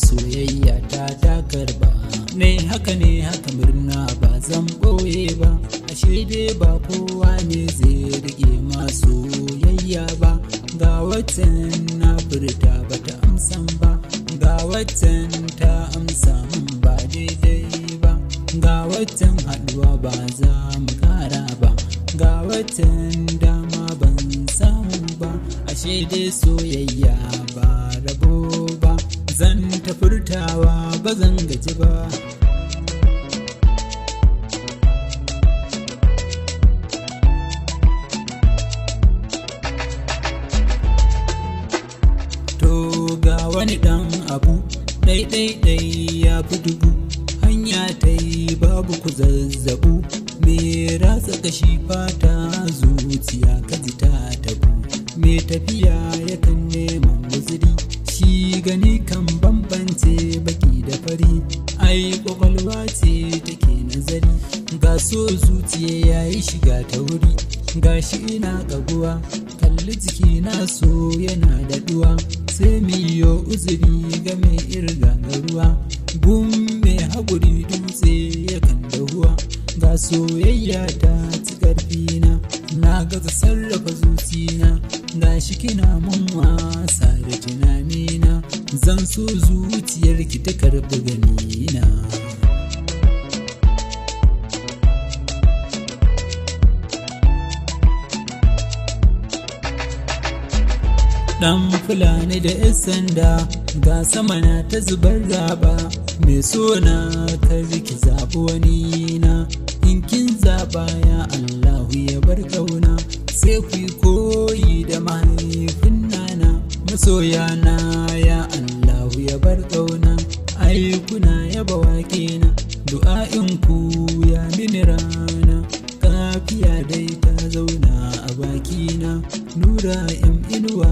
soyayya ta karba. Ne haka murna ba zan ɓoye ba, ashe dai ba kowa ne zai rike ma soyayya ba. Ga watan na furta ba ta amsan ba, ga watan ta amsa min ba daidai ba, ga watan haɗuwa ba za mu kara ba, ga watan dama ban samu ba, ashe dai soyayya ba rabo ba. Zan ta furtawa ba zan gaji ba. To ga wani ɗan abu ɗai ya fi dubu, hanya ta yi babu ku zazzabu, me ratsa kashi fata zuciya kaji ta tabu, me tafiya yakan neman guzuri, shi gani kan bambance baki da fari, ai kwakwalwa ce take nazari, ga so zuciya yayi shiga ta wuri, ga shi ina ƙaguwa, kalli jiki na so yana daɗuwa, sai miyo uzuri ga mai irga ruwa, gun mai haƙuri dutse yakan dahuwa, ga soyayya ta ci ƙarfina, na gaza sarrafa zucina, ga shi kina mun wasa da tunanina, zan so zuciyarki ta karɓi ganina. Ɗan Fulani da 'yan sanda, ga sama na ta zubar raba, mai sona kar ki zaɓi wani na, in kin zaɓa ya Allahu ya bar ƙauna, sai ku koyi da mahaifin nana, masoya na ya Allahu ya bar ƙauna, ai kuna yaba waƙe na, du'a'in ku ya mini rana, kafiya dai ta zauna a bakina, nura 'yan inuwa